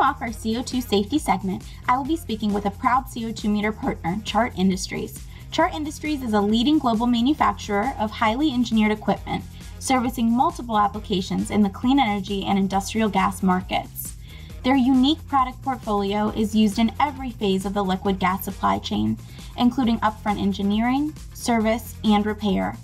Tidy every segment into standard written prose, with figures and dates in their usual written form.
off our CO2 safety segment, I will be speaking with a proud CO2Meter partner, Chart Industries. Chart Industries is a leading global manufacturer of highly engineered equipment, servicing multiple applications in the clean energy and industrial gas markets. Their unique product portfolio is used in every phase of the liquid gas supply chain, including upfront engineering, service, and repair.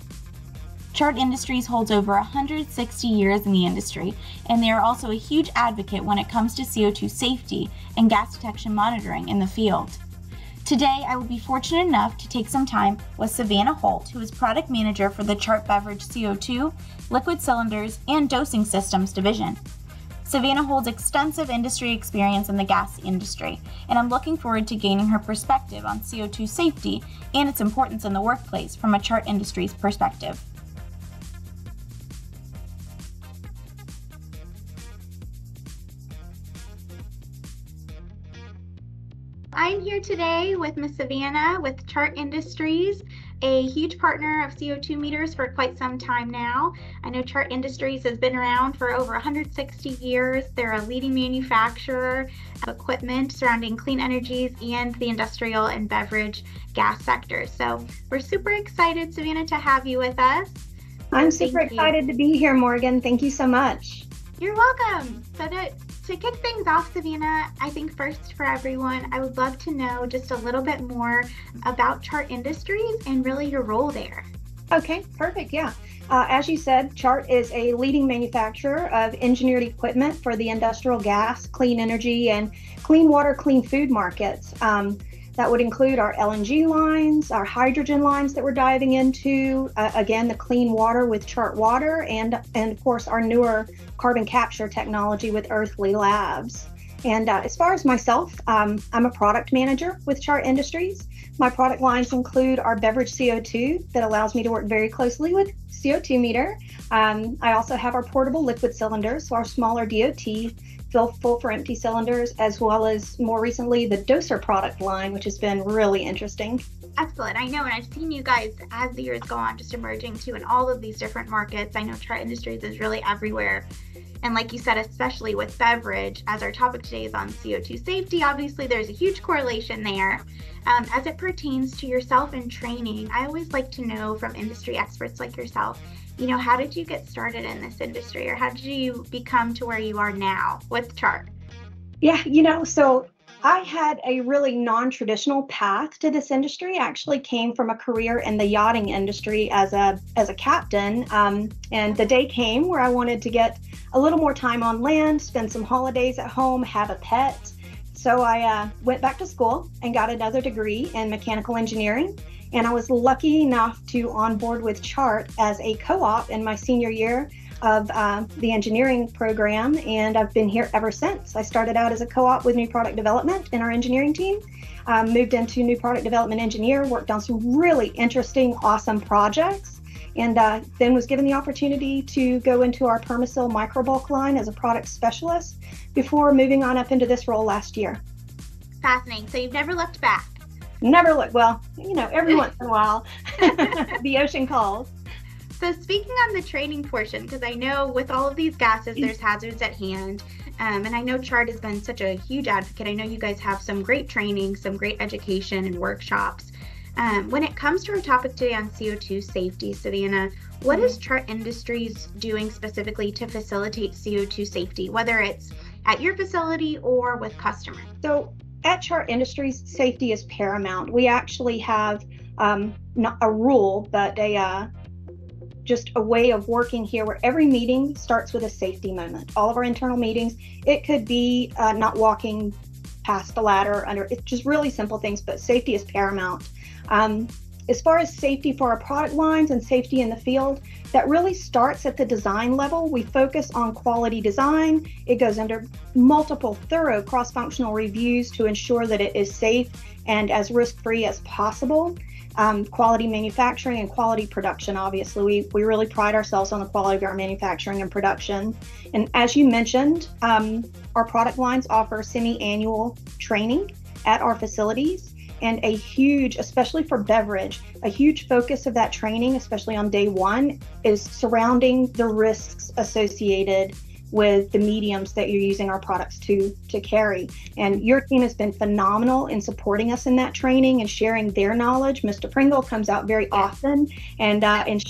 Chart Industries holds over 160 years in the industry, and they are also a huge advocate when it comes to CO2 safety and gas detection monitoring in the field. Today, I will be fortunate enough to take some time with Savanna Holt, who is Product Manager for the Chart Beverage CO2, Liquid Cylinders, and Dosing Systems Division. Savanna holds extensive industry experience in the gas industry, and I'm looking forward to gaining her perspective on CO2 safety and its importance in the workplace from a Chart Industries perspective. I'm here today with Ms. Savanna with Chart Industries, a huge partner of CO2Meters for quite some time now. I know Chart Industries has been around for over 160 years. They're a leading manufacturer of equipment surrounding clean energies and the industrial and beverage gas sectors. So we're super excited, Savanna, to have you with us. I'm super excited to be here, Morgan. Thank you so much. You're welcome. So to kick things off, Savanna, I think first for everyone, I would love to know just a little bit more about Chart Industries and really your role there. Okay, perfect. Yeah. As you said, Chart is a leading manufacturer of engineered equipment for the industrial gas, clean energy, and clean water, clean food markets. That would include our LNG lines, our hydrogen lines that we're diving into, again, the clean water with Chart Water, and of course, our newer carbon capture technology with Earthly Labs. And as far as myself, I'm a product manager with Chart Industries. My product lines include our Beverage CO2 that allows me to work very closely with CO2Meter. I also have our portable liquid cylinders, so our smaller DOT, full for empty cylinders, as well as more recently the doser product line, which has been really interesting. Excellent. I know, and I've seen you guys as the years go on just emerging too in all of these different markets. I know Chart Industries is really everywhere. And like you said, especially with beverage, as our topic today is on CO2 safety, obviously there's a huge correlation there. As it pertains to yourself and training, I always like to know from industry experts like yourself, how did you get started in this industry, or how did you become to where you are now with Chart? Yeah, so I had a really non-traditional path to this industry. I actually came from a career in the yachting industry as a captain, and the day came where I wanted to get a little more time on land, spend some holidays at home, have a pet. So I went back to school and got another degree in mechanical engineering. And I was lucky enough to onboard with Chart as a co-op in my senior year of the engineering program, and I've been here ever since. I started out as a co-op with new product development in our engineering team, moved into new product development engineer, worked on some really interesting, awesome projects, and then was given the opportunity to go into our Permasil microbulk line as a product specialist before moving on up into this role last year. Fascinating. So you've never looked back? Never looked. Well, every once in a while, the ocean calls. So speaking on the training portion, because I know with all of these gases, there's hazards at hand. And I know Chart has been such a huge advocate. I know you guys have some great training, some great education and workshops. When it comes to our topic today on CO2 safety, Savanna, what is Chart Industries doing specifically to facilitate CO2 safety, whether it's at your facility or with customers? So at Chart Industries, safety is paramount. We actually have not a rule, but just a way of working here where every meeting starts with a safety moment. All of our internal meetings, it could be not walking past the ladder it's just really simple things, but safety is paramount. As far as safety for our product lines and safety in the field, that really starts at the design level. We focus on quality design. It goes under multiple thorough cross-functional reviews to ensure that it is safe and as risk-free as possible. Quality manufacturing and quality production, obviously. We really pride ourselves on the quality of our manufacturing and production. And as you mentioned, our product lines offer semi-annual training at our facilities. And a huge, especially for beverage, a huge focus of that training, especially on day one, is surrounding the risks associated with the mediums that you're using our products to carry. And your team has been phenomenal in supporting us in that training and sharing their knowledge. Mr. Pringle comes out very often and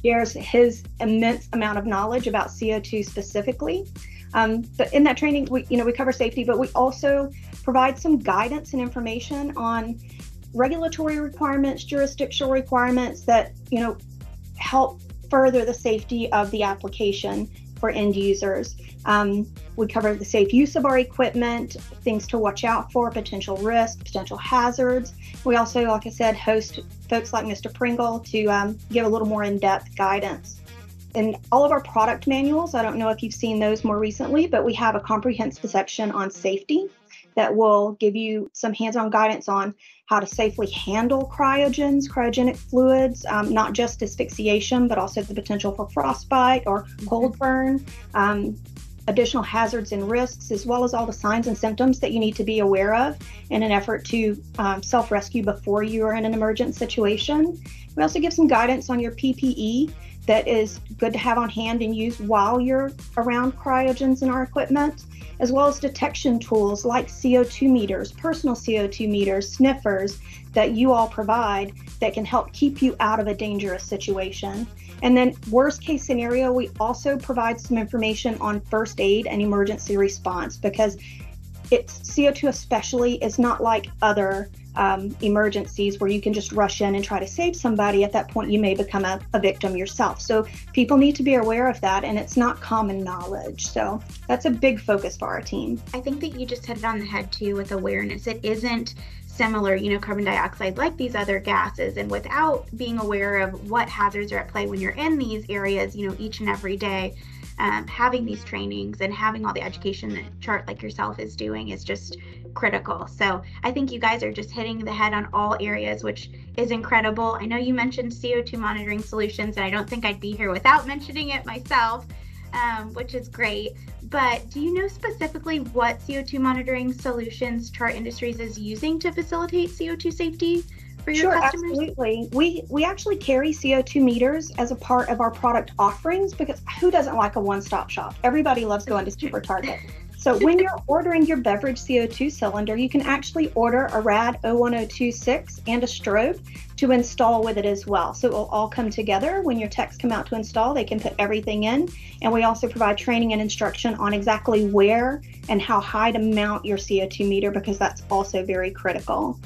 shares his immense amount of knowledge about CO2 specifically. But in that training, we cover safety, but we also provide some guidance and information on regulatory requirements, jurisdictional requirements that, help further the safety of the application for end users. We cover the safe use of our equipment, things to watch out for, potential risks, potential hazards. We also, like I said, host folks like Mr. Pringle to give a little more in-depth guidance. And all of our product manuals, I don't know if you've seen those more recently, but we have a comprehensive section on safety that will give you some hands-on guidance on how to safely handle cryogenic fluids, not just asphyxiation, but also the potential for frostbite or cold burn, additional hazards and risks, as well as all the signs and symptoms that you need to be aware of in an effort to self-rescue before you are in an emergent situation. We also give some guidance on your PPE that is good to have on hand and use while you're around cryogens in our equipment, as well as detection tools like CO2 meters, personal CO2 meters, sniffers that you all provide that can help keep you out of a dangerous situation. And then worst case scenario, we also provide some information on first aid and emergency response, because CO2 especially is not like other emergencies where you can just rush in and try to save somebody. At that point, you may become a victim yourself. So people need to be aware of that, and it's not common knowledge. So that's a big focus for our team. I think that you just hit it on the head too with awareness. It isn't similar, carbon dioxide like these other gases, and without being aware of what hazards are at play when you're in these areas, each and every day. Having these trainings and having all the education that Chart like yourself is doing is just critical. So I think you guys are just hitting the head on all areas, which is incredible. I know you mentioned CO2 monitoring solutions, and I don't think I'd be here without mentioning it myself, which is great. But do you know specifically what CO2 monitoring solutions Chart Industries is using to facilitate CO2 safety for your customers? Sure, absolutely. We actually carry CO2 meters as a part of our product offerings, because who doesn't like a one-stop shop? Everybody loves going to Super Target. So when you're ordering your Beverage CO2 cylinder, you can actually order a RAD 01026 and a strobe to install with it as well. So it will all come together. When your techs come out to install, they can put everything in. And we also provide training and instruction on exactly where and how high to mount your CO2 meter, because that's also very critical.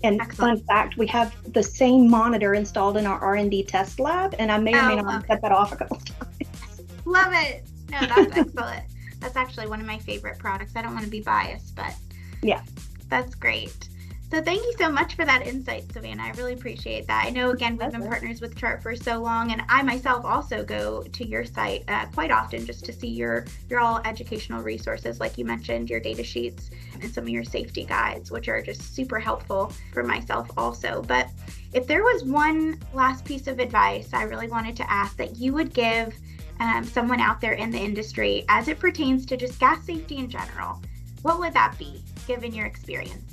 And Excellent. Fun fact, we have the same monitor installed in our R&D test lab, and I may or may not cut that off a couple of times. Love it. No, that's excellent. That's actually one of my favorite products. I don't want to be biased, but yeah, that's great. So thank you so much for that insight, Savanna. I really appreciate that. I know, again, we've been partners with Chart for so long, and I myself also go to your site quite often just to see your all educational resources, like you mentioned, your data sheets and some of your safety guides, which are just super helpful for myself also. But if there was one last piece of advice I really wanted to ask that you would give someone out there in the industry as it pertains to just gas safety in general, what would that be, given your experience?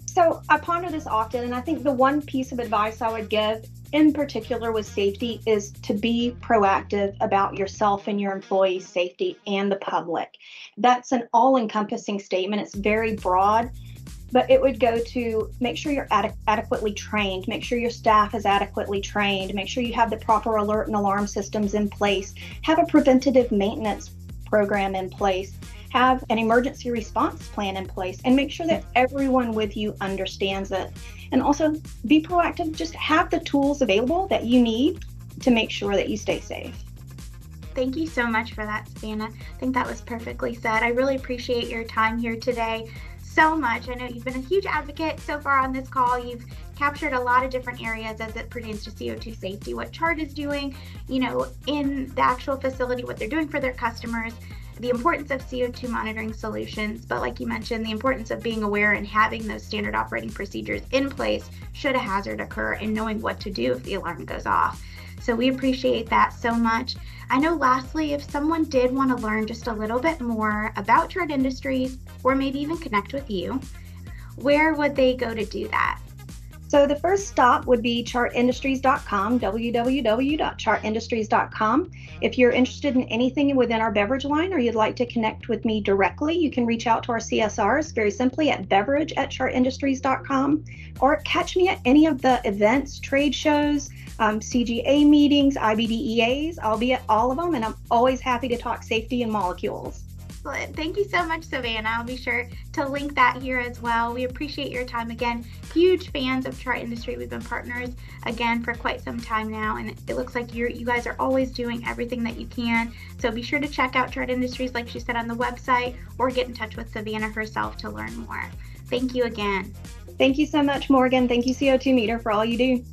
So I ponder this often, and I think the one piece of advice I would give in particular with safety is to be proactive about yourself and your employees' safety and the public. That's an all-encompassing statement. It's very broad, but it would go to make sure you're adequately trained, make sure your staff is adequately trained, make sure you have the proper alert and alarm systems in place, have a preventative maintenance program in place, have an emergency response plan in place, and make sure that everyone with you understands it. And also be proactive, just have the tools available that you need to make sure that you stay safe. Thank you so much for that, Savanna. I think that was perfectly said. I really appreciate your time here today so much. I know you've been a huge advocate so far on this call. You've captured a lot of different areas as it pertains to CO2 safety, what Chart is doing, in the actual facility, what they're doing for their customers, the importance of CO2 monitoring solutions, but like you mentioned, the importance of being aware and having those standard operating procedures in place should a hazard occur, and knowing what to do if the alarm goes off. So we appreciate that so much. I know lastly, if someone did want to learn just a little bit more about Chart Industries, or maybe even connect with you, where would they go to do that? So the first stop would be chartindustries.com, www.chartindustries.com. If you're interested in anything within our beverage line or you'd like to connect with me directly, you can reach out to our CSRs very simply at beverage@chartindustries.com, or catch me at any of the events, trade shows, CGA meetings, IBDEAs. I'll be at all of them, and I'm always happy to talk safety and molecules. Excellent. Thank you so much, Savanna. I'll be sure to link that here as well. We appreciate your time again. Huge fans of Chart Industry. We've been partners again for quite some time now, and it looks like you guys are always doing everything that you can. So be sure to check out Chart Industries, like she said, on the website, or get in touch with Savanna herself to learn more. Thank you again. Thank you so much, Morgan. Thank you, CO2Meter, for all you do.